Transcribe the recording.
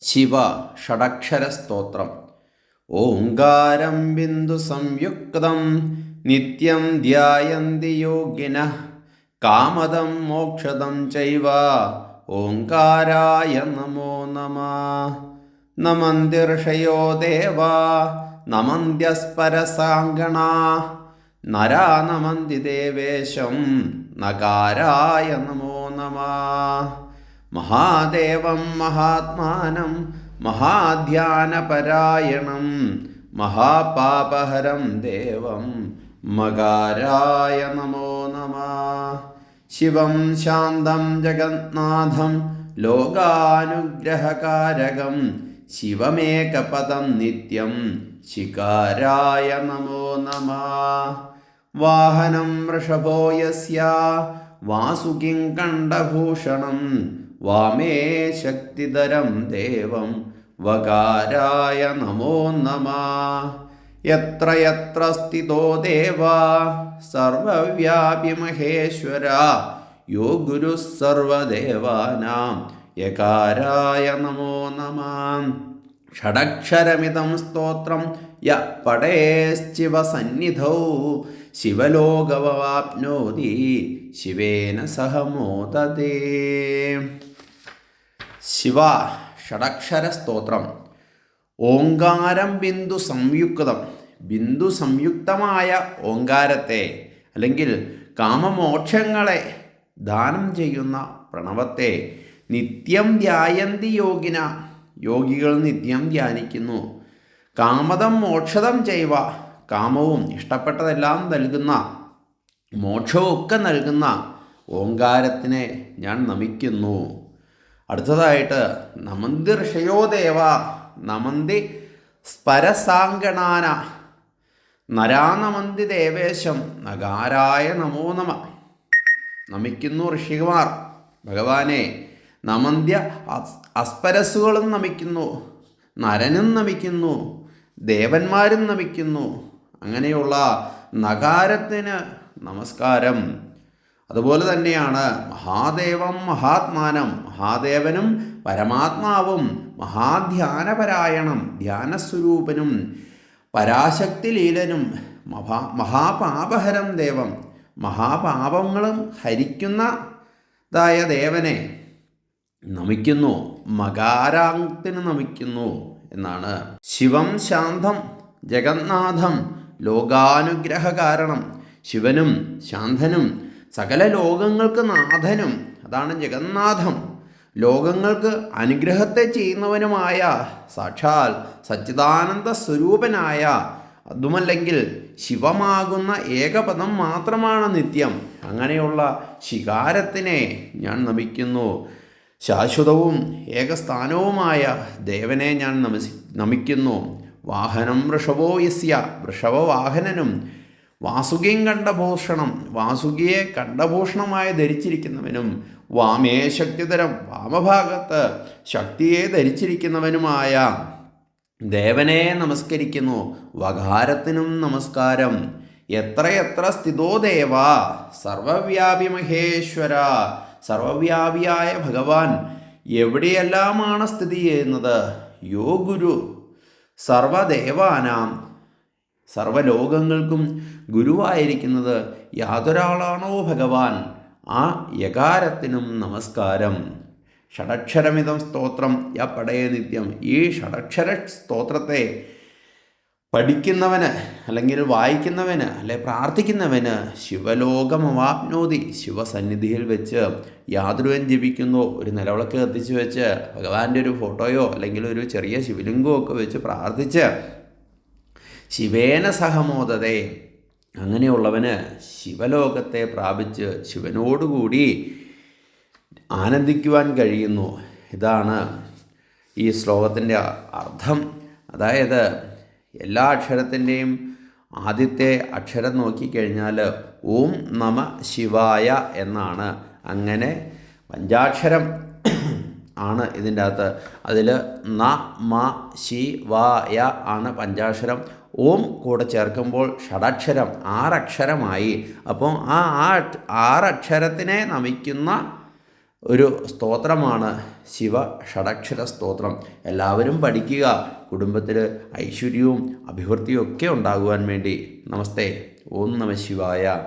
ശിവ ഷഡക്ഷര സ്തോത്രം. ഓംകാരം ബിന്ദു സംയുക്തം നിത്യം ധ്യായന്തി യോഗിനഃ കാമദം മോക്ഷദം ചൈവ ഓംകാരായ നമോ നമഃ. നമന്തി ഋഷയോ ദേവാ നമന്ത്യസ്പരസാംഗണാ നരാ നമന്തി ദേവേശം നകാരായ നമോ നമഃ. മഹാദേവം മഹാത്മാനം മഹാധ്യാനപരായണം മഹാപാപഹരം ദേവം മകാരായ നമോ നമഃ. ശിവം ശാന്തം ജഗന്നാഥം ലോകാനുഗ്രഹകാരകം ശിവമേകപദം നിത്യം ശികാരായ നമോ നമഃ. വാഹനം വൃഷഭോ യസ്യ വാസുകിം കണ്ഠഭൂഷണം വാമേ ശക്തിധരം ദേവം വകാരായ നമോ നമഃ. യത്ര യത്ര സ്ഥിതോ ദേവാ സർവവ്യാപി മഹേശ്വര യോ ഗുരുഃ സർവദേവാനാം യകാരായ നമോ നമഃ. ഷഡക്ഷരമിദം സ്തോത്രം യ പഠേശ്ചിവസന്നിധൗ ശിവലോകമവാപ്നോതി ശിവേന സഹ മോദതേ. ശിവ ഷഡക്ഷര സ്തോത്രം. ഓങ്കാരം ബിന്ദു സംയുക്തം, ബിന്ദു സംയുക്തമായ ഓങ്കാരത്തെ അല്ലെങ്കിൽ കാമമോക്ഷങ്ങളെ ദാനം ചെയ്യുന്ന പ്രണവത്തെ നിത്യം ധ്യായന്തി യോഗിന, യോഗികൾ നിത്യം ധ്യാനിക്കുന്നു. കാമദം മോക്ഷദം ചെയ്വ, കാമവും ഇഷ്ടപ്പെട്ടതെല്ലാം നൽകുന്ന മോക്ഷമൊക്കെ നൽകുന്ന ഓങ്കാരത്തിനെ ഞാൻ നമിക്കുന്നു. അടുത്തതായിട്ട് നമന്തി ഋഷയോ ദേവ നമന്തി സ്പരസാംഗണാന നരാനമന്തി ദേവേശം നകാരായ നമോ നമ. നമിക്കുന്നു ഋഷികുമാർ ഭഗവാനെ. നമന്ത്യ അസ്പരസുകളും നമിക്കുന്നു, നരനും നമിക്കുന്നു, ദേവന്മാരും നമിക്കുന്നു. അങ്ങനെയുള്ള നകാരത്തിന് നമസ്കാരം. അതുപോലെ തന്നെയാണ് മഹാദേവം മഹാത്മാനം, മഹാദേവനും പരമാത്മാവും മഹാധ്യാനപരായണം ധ്യാനസ്വരൂപനും പരാശക്തി ലീലനും മഹാപാപഹരം ദേവം, മഹാപാപങ്ങളും ഹരിക്കുന്നതായ ദേവനെ നമിക്കുന്നു, മകാരാത്തിന് നമിക്കുന്നു എന്നാണ്. ശിവം ശാന്തം ജഗന്നാഥം ലോകാനുഗ്രഹ കാരണം, ശിവനും ശാന്തനും സകല ലോകങ്ങൾക്ക് നാഥനും, അതാണ് ജഗന്നാഥം. ലോകങ്ങൾക്ക് അനുഗ്രഹത്തെ ചെയ്യുന്നവനുമായ സാക്ഷാൽ സച്ചിദാനന്ദ സ്വരൂപനായ, അതുമല്ലെങ്കിൽ ശിവമാകുന്ന ഏകപദം മാത്രമാണ് നിത്യം. അങ്ങനെയുള്ള ശികാരത്തിനെ ഞാൻ നമിക്കുന്നു. ശാശ്വതവും ഏകസ്ഥാനവുമായ ദേവനെ ഞാൻ നമിക്കുന്നു. വാഹനം വൃഷഭോ യസ്യ, വൃഷഭവാഹനനും വാസുകിം കണ്ഠഭൂഷണം, വാസുകിയെ കണ്ഠഭൂഷണമായി ധരിച്ചിരിക്കുന്നവനും വാമേ ശക്തിധരം, വാമഭാഗത്ത് ശക്തിയെ ധരിച്ചിരിക്കുന്നവനുമായ ദേവനെ നമസ്കരിക്കുന്നു. വകാരത്തിനും നമസ്കാരം. എത്ര എത്ര സ്ഥിതോ ദേവ സർവവ്യാപി മഹേശ്വര, സർവവ്യാപിയായ ഭഗവാൻ എവിടെയെല്ലാമാണ് സ്ഥിതി ചെയ്യുന്നത്. യോ ഗുരു സർവദേവാനാം, സർവലോകങ്ങൾക്കും ഗുരുവായിരിക്കുന്നത് യാതൊരാളാണോ ഭഗവാൻ, ആ യകാരത്തിനും നമസ്കാരം. ഷഡക്ഷരമിതം സ്തോത്രം യ പടയേ നിത്യം. ഈ ഷഡക്ഷര സ്തോത്രത്തെ പഠിക്കുന്നവന് അല്ലെങ്കിൽ വായിക്കുന്നവന് അല്ലെ പ്രാർത്ഥിക്കുന്നവന് ശിവലോകമവാപ്നോതി, ശിവസന്നിധിയിൽ വെച്ച് യാതൊരുവൻ ജപിക്കുന്നു. ഒരു നിലവിളക്ക് കത്തിച്ച് വെച്ച് ഭഗവാന്റെ ഒരു ഫോട്ടോയോ അല്ലെങ്കിൽ ഒരു ചെറിയ ശിവലിംഗമോ ഒക്കെ വെച്ച് പ്രാർത്ഥിച്ച് ശിവേന സഹമോദതേ, അങ്ങനെയുള്ളവന് ശിവലോകത്തെ പ്രാപിച്ച് ശിവനോടുകൂടി ആനന്ദിക്കുവാൻ കഴിയുന്നു. ഇതാണ് ഈ ശ്ലോകത്തിൻ്റെ അർത്ഥം. അതായത് എല്ലാ അക്ഷരത്തിൻ്റെയും ആദ്യത്തെ അക്ഷരം നോക്കിക്കഴിഞ്ഞാൽ ഓം നമ ശിവായ എന്നാണ്. അങ്ങനെ പഞ്ചാക്ഷരം ആണ് ഇതിൻ്റെ അകത്ത്. അതിൽ ന മ ശി വ യ ആണ് പഞ്ചാക്ഷരം. ഓം കൂടെ ചേർക്കുമ്പോൾ ഷഡക്ഷരം, ആറക്ഷരമായി. അപ്പോൾ ആ ആറക്ഷരത്തിനെ നമിക്കുന്ന ഒരു സ്തോത്രമാണ് ശിവ ഷഡക്ഷര സ്തോത്രം. എല്ലാവരും പഠിക്കുക. കുടുംബത്തിൽ ഐശ്വര്യവും അഭിവൃദ്ധിയും ഒക്കെ ഉണ്ടാകുവാൻ വേണ്ടി. നമസ്തേ. ഓം നമഃ ശിവായ.